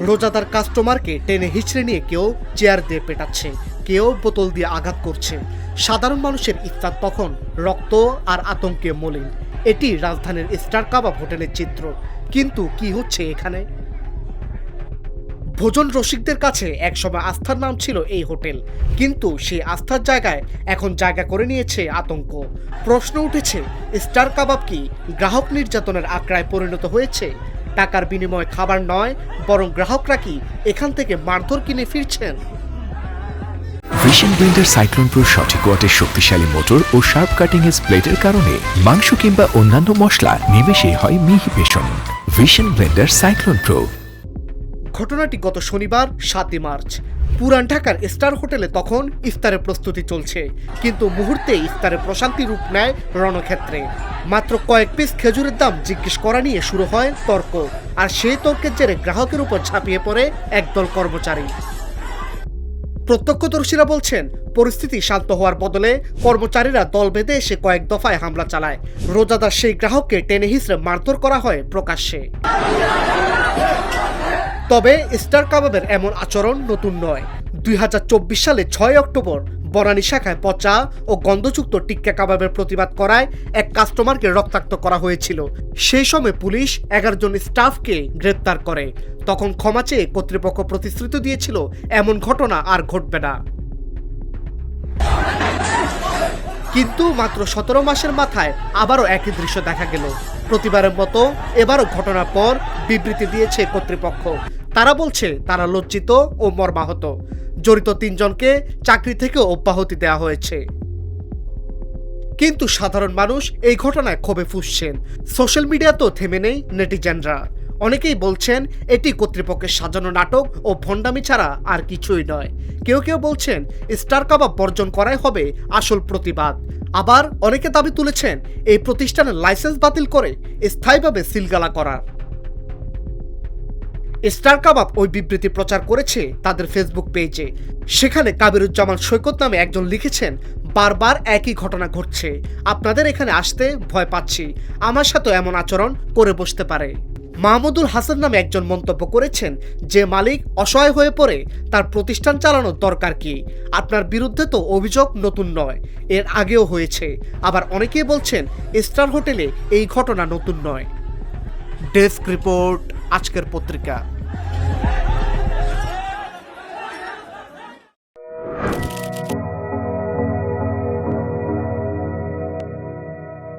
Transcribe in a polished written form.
রোজাদার কাস্টমারকে টেনে হিচড়ে নিয়ে কেউ চেয়ার দিয়ে পেটাচ্ছে, কেউ বোতল দিয়ে আঘাত করছে। সাধারণ মানুষের ইফতার তখন রক্ত আর আতঙ্কে মলিন। এটি রাজধানীর স্টার কাবাব হোটেলের চিত্র। কিন্তু কি হচ্ছে এখানে? ভোজন রসিকদের কাছে একসময় আস্থার নাম ছিল এই হোটেল, কিন্তু সেই আস্থার জায়গায় এখন জায়গা করে নিয়েছে আতঙ্ক। প্রশ্ন উঠেছে, স্টার কাবাব কি গ্রাহক নির্যাতনের আখড়ায় পরিণত হয়েছে? টাকার বিনিময়ে খাবার নয়, বরং গ্রাহকরা কি এখান থেকে মারধর কিনে ফিরছেন? ভিশন ব্লেন্ডার সাইক্লোন প্রো সঠিক ওয়াটের শক্তিশালী মোটর ও শার্প কাটিং এজ প্লেটের কারণে মাংস কিংবা অন্যান্য মশলা নিমেষেই হয় মিহি বেসন। Vision blender Cyclone Pro. ঘটনাটি গত শনিবার 7 মার্চ। পুরান ঢাকার স্টার হোটেলে তখন ইফতারের প্রস্তুতি চলছে, কিন্তু মুহূর্তে ইফতারের প্রশান্তি রূপ নেয় রণক্ষেত্রে। মাত্র কয়েক পিস খেজুরের দাম জিজ্ঞেস করা নিয়ে শুরু হয় তর্ক, আর সেই তর্কের জেরে গ্রাহকের উপর ঝাঁপিয়ে পড়ে একদল কর্মচারী। প্রত্যক্ষদর্শীরা বলছেন, পরিস্থিতি শান্ত হওয়ার বদলে কর্মচারীরা দল বেঁধে এসে কয়েক দফায় হামলা চালায়। রোজাদার সেই গ্রাহককে টেনে হিঁচড়ে মারধর করা হয় প্রকাশ্যে। তবে স্টার কাবাবের এমন আচরণ নতুন নয়। 2024 সালে 6 অক্টোবর বনানী শাখায় পচা ও গন্ধযুক্ত টিক্কা কাবাবের প্রতিবাদ করায় এক কাস্টমারকে রক্তাক্ত করা হয়েছিল। সেই সময় পুলিশ 11 জন স্টাফকে গ্রেপ্তার করে। তখন ক্ষমা চেয়ে কর্তৃপক্ষ প্রতিশ্রুতি দিয়েছিল এমন ঘটনা আর ঘটবে না। কিন্তু মাত্র 17 মাসের মাথায় আবারও একই দৃশ্য দেখা গেল। প্রতিবারের মতো এবারও ঘটনার পর বিবৃতি দিয়েছে কর্তৃপক্ষ। তারা বলছে তারা লজ্জিত ও মর্মাহত। জড়িত 3 জনকে চাকরি থেকে অব্যাহতি দেওয়া হয়েছে। কিন্তু সাধারণ মানুষ এই ঘটনায় ক্ষোভে ফুঁসছেন। সোশ্যাল মিডিয়াতেও থেমে নেই নেটিজেনরা। অনেকেই বলছেন এটি কর্তৃপক্ষের সাজানো নাটক ও ভণ্ডামি ছাড়া আর কিছুই নয়। কেউ কেউ বলছেন স্টার কাবাব বর্জন করাই হবে আসল প্রতিবাদ। আবার অনেকে দাবি তুলেছেন এই প্রতিষ্ঠানের লাইসেন্স বাতিল করে স্থায়ীভাবে সিলগালা করার। স্টার কাবাব ওই বিবৃতি প্রচার করেছে তাদের ফেসবুক পেজে। সেখানে কাবিরুজ্জামান সৈকত নামে একজন লিখেছেন, বারবার একই ঘটনা ঘটছে, আপনাদের এখানে আসতে ভয় পাচ্ছি, আমার সাথে এমন আচরণ করে বসতে পারে। মাহমুদুল হাসান নামে একজন মন্তব্য করেছেন, যে মালিক অসহায় হয়ে পড়ে তার প্রতিষ্ঠান চালানোর দরকার কি? আপনার বিরুদ্ধে তো অভিযোগ নতুন নয়, এর আগেও হয়েছে। আবার অনেকেই বলছেন স্টার হোটেলে এই ঘটনা নতুন নয়। ডেস্ক রিপোর্ট, আজকের পত্রিকা।